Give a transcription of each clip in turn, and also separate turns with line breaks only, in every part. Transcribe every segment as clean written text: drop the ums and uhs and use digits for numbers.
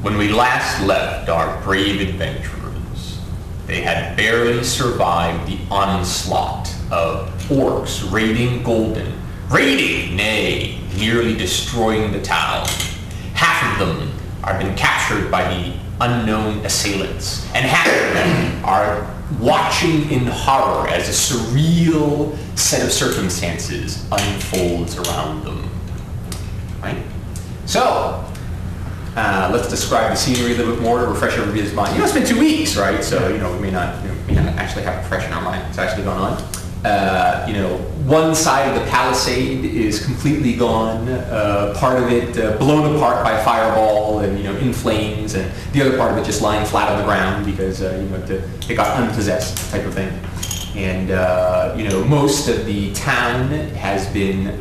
When we last left our brave adventurers, they had barely survived the onslaught of orcs raiding nay, nearly destroying the town. Half of them are been captured by the unknown assailants, and half of them are watching in horror as a surreal set of circumstances unfolds around them. Right? So, let's describe the scenery a little bit more to refresh everybody's mind. You know, it's been 2 weeks, right? So, we may not actually have it fresh in our mind. It's actually gone on. One side of the palisade is completely gone. Part of it blown apart by a fireball and, in flames, and the other part of it just lying flat on the ground because, it got unpossessed type of thing. And, most of the town has been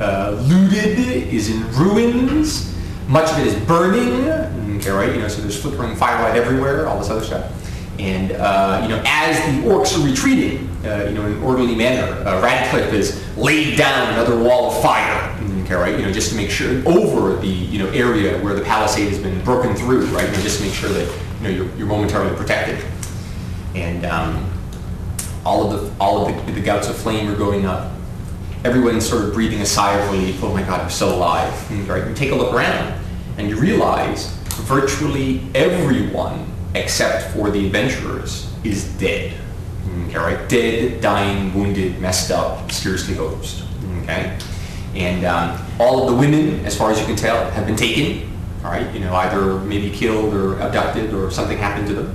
looted, is in ruins. Much of it is burning, okay, right? So there's flickering firelight everywhere, all this other stuff. And, as the orcs are retreating, in an orderly manner, Radcliffe has laid down another wall of fire, okay, right? Just to make sure, over the, area where the palisade has been broken through, right? Just to make sure that, you're momentarily protected. And all of the gouts of flame are going up. Everyone's sort of breathing a sigh of relief. Oh my God, we're still alive, right? You take a look around, and you realize virtually everyone except for the adventurers is dead. Okay, right? Dead, dying, wounded, messed up, seriously hosed. Okay? And all of the women, as far as you can tell, have been taken. All right? Either maybe killed or abducted or something happened to them.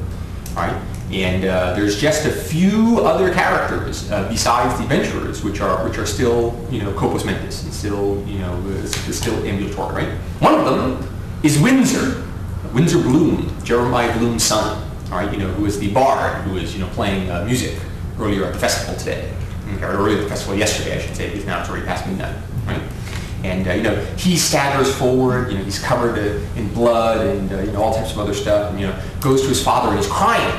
All right? And there's just a few other characters besides the adventurers, which are still, corpus mentis and still, still ambulatory, right? One of them is Windsor Bloom, Jeremiah Bloom's son, all right, who is the bard who is, playing music earlier at the festival today, okay, or earlier at the festival yesterday, I should say, because now it's already past midnight, right? And, he staggers forward, he's covered in blood and, all types of other stuff, and, goes to his father and he's crying,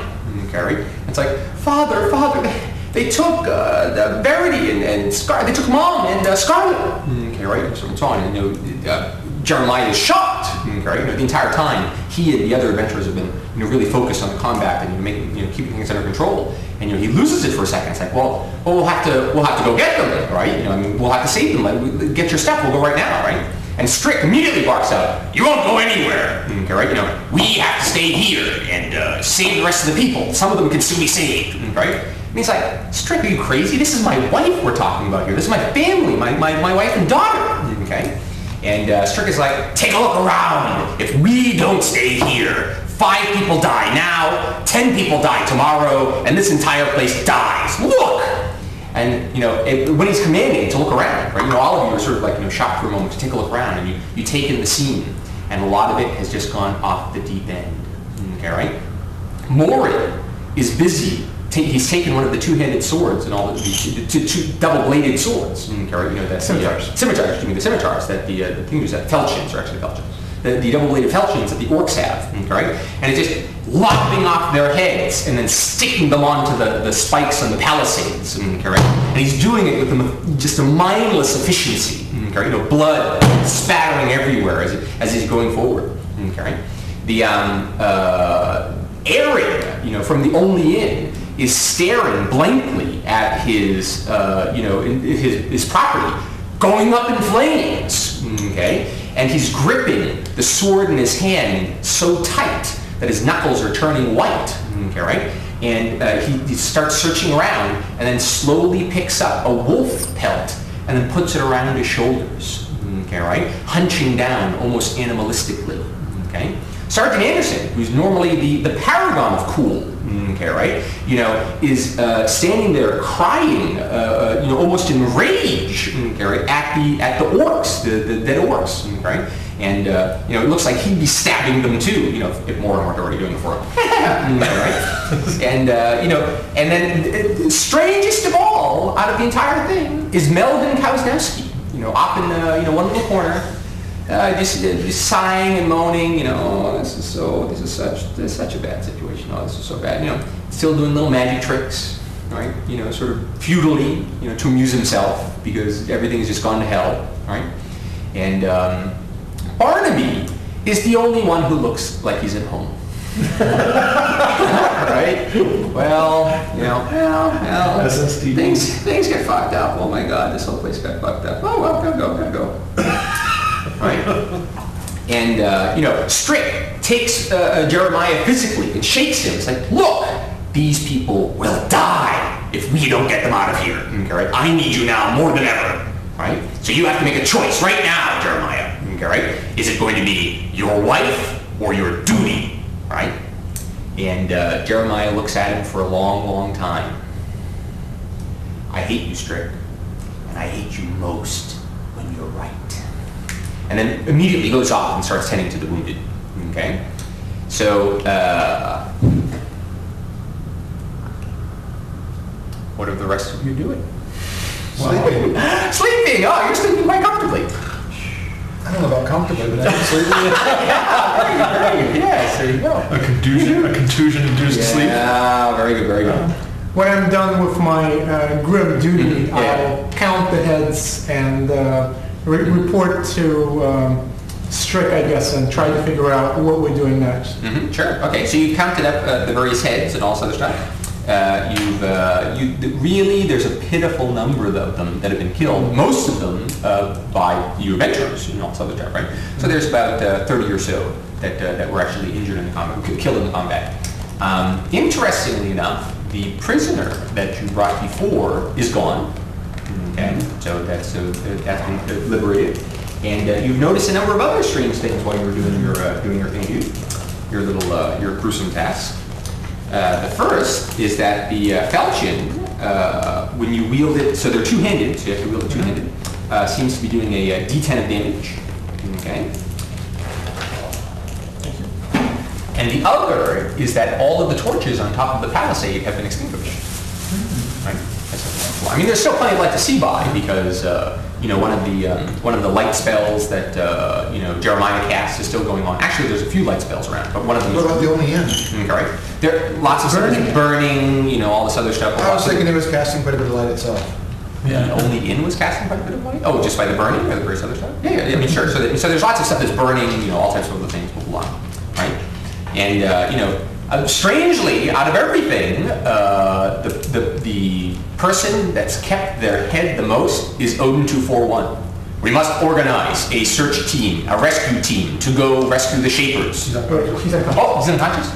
okay, right? And it's like, Father, they took Verity and Scarlet, they took Mom and Scarlet, okay, right? So it's on, and, Jeremiah is shocked, okay, the entire time. He and the other adventurers have been, really focused on the combat and keeping things under control. And he loses it for a second. It's like, well, we'll have to go get them, right? We'll have to save them. Like, get your stuff. We'll go right now, right? And Strick immediately barks out, "You won't go anywhere, okay, right? We have to stay here and save the rest of the people. Some of them can still be saved, right?" And he's like, "Strick, are you crazy? This is my wife we're talking about here. This is my family, my wife and daughter, okay?" And Strick is like, "Take a look around. If we don't stay here, 5 people die now, 10 people die tomorrow, and this entire place dies. Look!" And, when he's commanding to look around, right, all of you are sort of like, shocked for a moment to take a look around, and you take in the scene, and a lot of it has just gone off the deep end, okay, right? Morin is busy. He's taken one of the two-handed swords and all the two double-bladed swords. Okay, right? The scimitars. The scimitars that the things that falchions are actually falchions. The double-bladed falchions that the orcs have. Okay, right? And it's just lopping off their heads and then sticking them onto the spikes on the palisades. Okay, right? And he's doing it with just a mindless efficiency. Okay, right? Blood spattering everywhere as he's going forward. Okay, right? The area, from the only inn, is staring blankly at his, his property, going up in flames, okay? And he's gripping the sword in his hand so tight that his knuckles are turning white, okay, right? And he starts searching around and then slowly picks up a wolf pelt and then puts it around his shoulders, okay, right? Hunching down almost animalistically, okay? Sgt Anderson, who's normally the paragon of cool, okay, right? Is standing there crying, almost in rage, okay, right? At the orcs, the dead orcs, okay, right? And it looks like he'd be stabbing them too, if Morin weren't already doing it for him, okay, right? And and then strangest of all, out of the entire thing, is Melvin Kausnowski, up in one little corner. Just sighing and moaning, this is such a bad situation. Oh, this is so bad. Still doing little magic tricks, right? Sort of futilely, to amuse himself because everything has just gone to hell, right? And Barnaby is the only one who looks like he's at home. Right? Well, things get fucked up. Oh my God, this whole place got fucked up. Oh well, gotta go. Right? And Strick takes Jeremiah physically and shakes him. It's like, look, these people will die if we don't get them out of here. Okay, right? I need you now more than ever. Right? So you have to make a choice right now, Jeremiah. Okay, right? Is it going to be your wife or your duty? Right? And Jeremiah looks at him for a long, long time. I hate you, Strick, and I hate you most when you're right. And then immediately goes off and starts tending to the wounded. Okay? So, what are the rest of you doing?
Sleeping.
Sleeping! Oh, you're sleeping quite comfortably.
I don't know about comfortably, but I'm sleeping.
Yeah, very good. Yes, there you go.
A contusion-induced sleep.
Yeah, very good.
When I'm done with my grim duty, I'll count the heads and report to Strick, I guess, and try to figure out what we're doing next.
Mm-hmm, sure. Okay, so you counted up the various heads and all this other stuff. Really, there's a pitiful number of them that have been killed. Most of them by you adventurers and all this other stuff, right? So there's about 30 or so that were actually injured in the combat, killed in the combat. Interestingly enough, the prisoner that you brought before is gone. Okay, so that's been liberated, and you've noticed a number of other strange things while you were doing your thing, your gruesome task. The first is that the falchion, when you wield it, so they're two-handed, so you have to wield it two-handed, seems to be doing a D10 of damage. Okay. And the other is that all of the torches on top of the palisade have been extinguished. Right? I mean, there's still plenty of light to see by because one of the light spells that Jeremiah casts is still going on. Actually, there's a few light spells around, but one of them.
What about the only end?
Okay, right. There are lots of burning, all this other stuff.
I was thinking it was casting quite a bit of light itself.
Yeah. Only the inn was casting quite a bit of light. Oh, just by the burning or the various other stuff? Yeah. I mean, sure. So there's lots of stuff that's burning. All types of other things. Blah, blah, blah, right? And strangely, out of everything, the person that's kept their head the most is Odin 241. We must organize a search team, a rescue team, to go rescue the Shapers.
He's unconscious.
Oh, he's unconscious?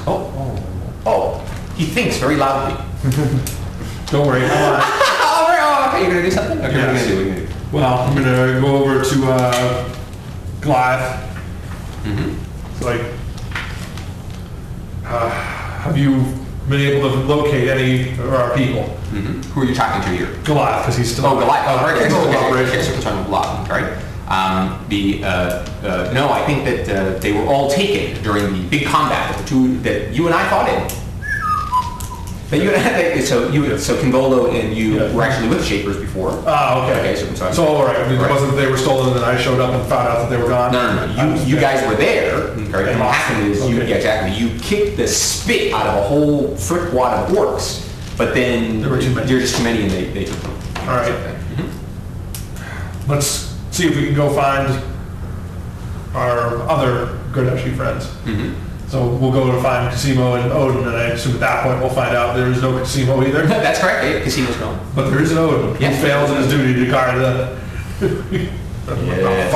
Oh, he thinks very loudly.
Don't worry.
Okay, you're going to do something? Okay,
yes.
What are you going to do?
Well, I'm going to go over to Goliath.
Mm-hmm.
Have you been able to locate any of our people?
Mm-hmm. Who are you talking to here?
Goliath, because he's still...
Oh, Goliath. Oh, right.
He's still operating.
Yes, we're talking about Goliath, right? No, I think that they were all taken during the big combat that you and I fought in. So Kinvolo and you were actually with Shapers before.
Ah, okay. So all right. It wasn't they were stolen and then I showed up and found out that they were gone?
No. You guys were there. Okay. And what happened is you kicked the spit out of a whole frick wad of orcs, but then
there were too many.
You're just too many and they took them.
All right.
Mm-hmm.
Let's see if we can go find our other Gardeshi friends.
Mm-hmm.
So we'll go to find Casimo and Odin, and I assume at that point we'll find out there is no Casimo either.
That's correct. Yeah, Casimo's gone.
But there is an Odin who fails in his duty to guard the...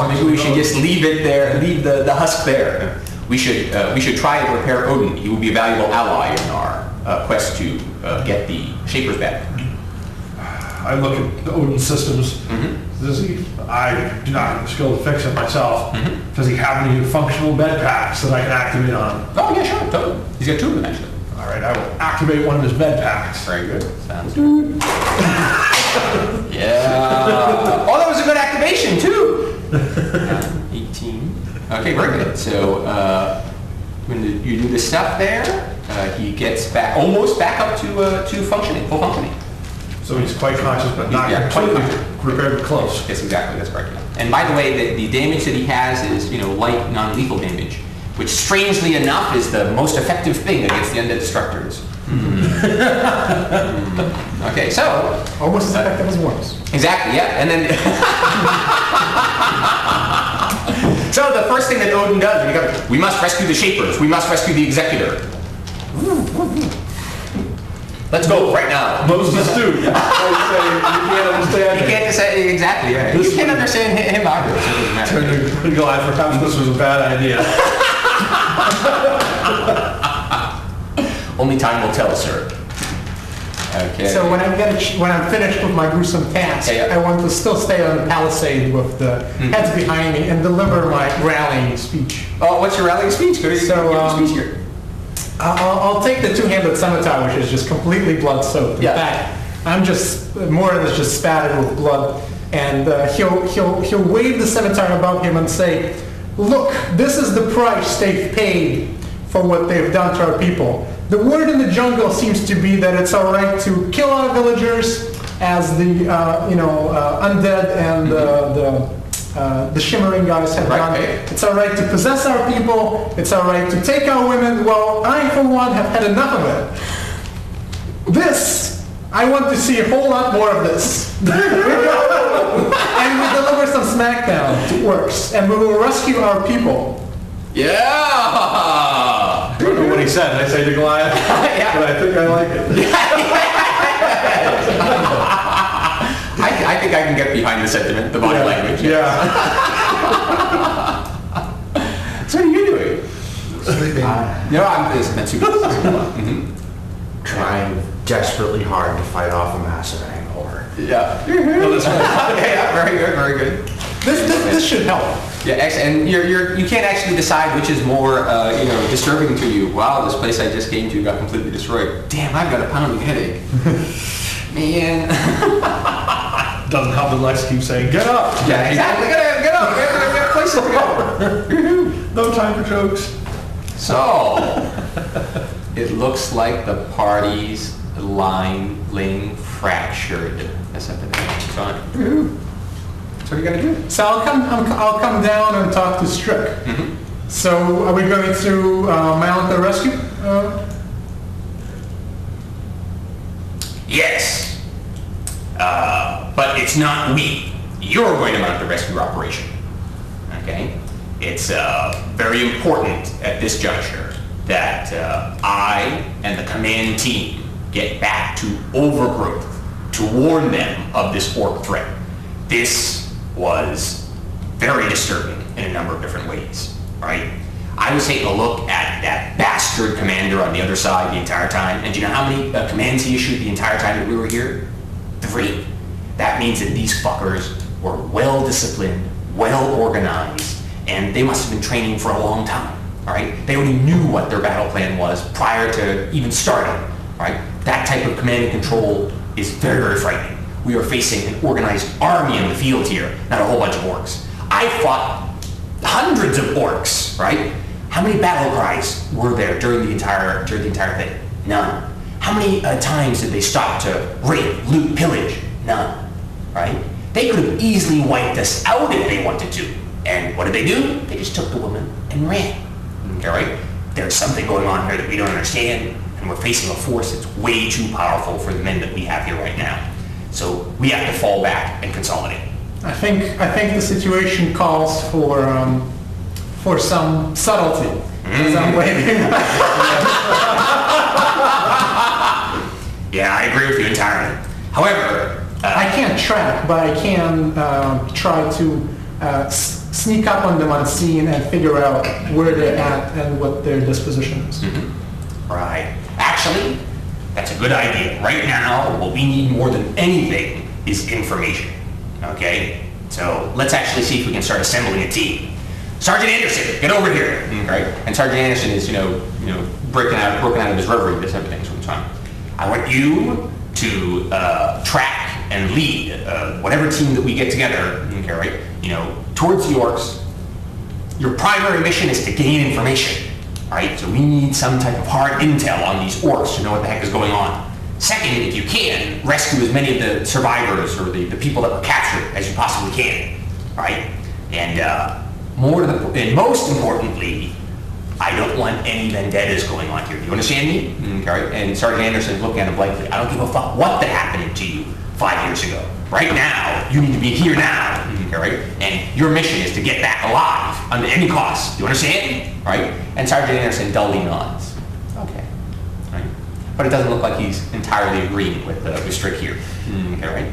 Maybe we should just leave it there, leave the husk there. We should try to repair Odin. He will be a valuable ally in our quest to get the Shapers back.
I look at the Odin systems.
Mm-hmm.
I do not have the skill to fix it myself.
Mm-hmm.
Does he have any functional bed packs that I can activate on?
Oh yeah, sure, totally. He's got two of them actually.
All right, I will activate one of his bed packs.
Very good. Sounds good. Yeah. Oh, that was a good activation too. 18. Okay, very good. So when you do the stuff there, he gets almost back up to functioning, full functioning.
So he's quite conscious, but not
completely
repaired close.
Yes, exactly. That's correct. And by the way, the damage that he has is light, non-lethal damage, which strangely enough is the most effective thing against the undead destructors. Okay, so
almost as effective as worms.
Exactly. Yeah, and then so the first thing that Odin does, we must rescue the Shapers. We must rescue the Executor. Let's go right now.
Moses do. You can't understand
You
it.
can't say exactly. Yeah. You can't understand him either. So it doesn't matter.
Turn to Goliath, perhaps this was a bad idea.
Only time will tell, sir. Okay.
So when I'm finished with my gruesome task,
Yeah.
I want to still stay on the palisade with the heads behind me and deliver my rallying speech.
Oh, what's your rallying speech? Go to your speech here.
I'll take the two-handed scimitar, which is just completely blood-soaked. In
Yeah.
fact, Morin is just spattered with blood, and he'll wave the scimitar above him and say, "Look, this is the price they've paid for what they've done to our people. The word in the jungle seems to be that it's all right to kill our villagers, as the undead and the shimmering guys have done. It's all right to possess our people. It's all right to take our women. Well, I, for one, have had enough of it. I want to see a whole lot more of this. And we deliver some smackdown to orcs, and we will rescue our people."
Yeah!
I don't know what he said. I say to Goliath, but I think I like it.
I think I can get behind the sentiment, the body language.
Yeah.
So what are you doing?
Sleeping.
I'm meant to.
Trying desperately hard to fight off a massive angler.
Yeah. Yeah, very good, very good.
This should help.
Yeah, and you can't actually decide which is more, disturbing to you. Wow, this place I just came to got completely destroyed. Damn, I've got a pounding headache. Man.
Doesn't help that Lex keeps saying, "Get up!"
Yeah, exactly. Get up. Get places to go.
No time for jokes.
So, it looks like the party's laying fractured. That's not the name. So what are you gonna do?
So I'll come down and talk to Strick. So are we going to mount the rescue?
Yes. But it's not we. You're going to mount the rescue operation. Okay? It's very important at this juncture that I and the command team get back to Overgrowth to warn them of this orc threat. This was very disturbing in a number of different ways, right? I was taking a look at that bastard commander on the other side the entire time, and do you know how many commands he issued the entire time that we were here? 3. That means that these fuckers were well-disciplined, well-organized, and they must have been training for a long time, all right? They already knew what their battle plan was prior to even starting, all right? That type of command and control is very, very frightening. We are facing an organized army in the field here, not a whole bunch of orcs. I fought hundreds of orcs, right? How many battle cries were there during the entire thing? None. How many times did they stop to rape, loot, pillage? None, right? They could have easily wiped us out if they wanted to. And what did they do? They just took the woman and ran. Okay, right? There's something going on here that we don't understand, and we're facing a force that's way too powerful for the men that we have here right now. So we have to fall back and consolidate.
I think the situation calls for some subtlety. As I'm waving.
Yeah, I agree with you entirely. However,
I can't track, but I can try to sneak up on them unseen and figure out where they're at and what their disposition is.
Right. Actually, that's a good idea. Right now, what we need more than anything is information. Okay? So let's actually see if we can start assembling a team. Sgt Anderson, get over here. Right? And Sgt Anderson is, broken out of his reverie, this everything from time. I want you to track and lead whatever team that we get together, okay, right? Towards the orcs. Your primary mission is to gain information, right? So we need some type of hard intel on these orcs to know what the heck is going on. Second, if you can, rescue as many of the survivors or the people that were captured as you possibly can, right? And most importantly, I don't want any vendettas going on here. Do you understand me? Okay, right? And Sgt Anderson is looking at him blankly. I don't give a fuck what happened to you 5 years ago. Right now, you need to be here now. Okay, okay, right? And your mission is to get back alive under any cost. Do you understand? Right? And Sgt Anderson dully nods. Okay. Right? But it doesn't look like he's entirely agreeing with Strick here. Okay, right?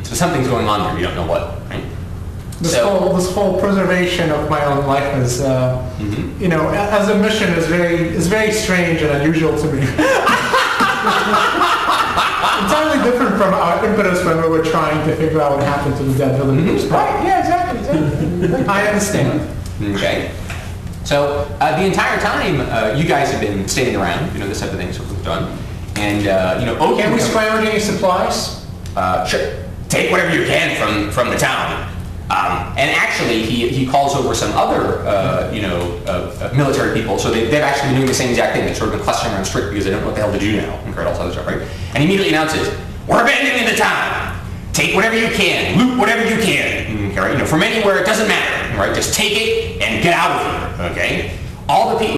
So something's going on there. You don't know what, right?
This whole preservation of my own life is, you know, as a mission is very strange and unusual to me. Entirely different from our impetus when we were trying to figure out what happened to the dead villagers.
Right, yeah, exactly.
I understand.
Okay. So the entire time, you guys have been standing around, you know, this type of thing, so we've done. And, you know, Odin...
Can we scrounge any supplies?
Sure. Take whatever you can from the town. And actually, he calls over some other, military people. So they've actually been doing the same exact thing. They've sort of been clustering around Strick because they don't know what the hell to do now. And all this other stuff, right? And he immediately announces, "We're abandoning the town. Take whatever you can. Loot whatever you can. Okay, right? You know, from anywhere, it doesn't matter. Right? Just take it and get out of here. Okay? All the people."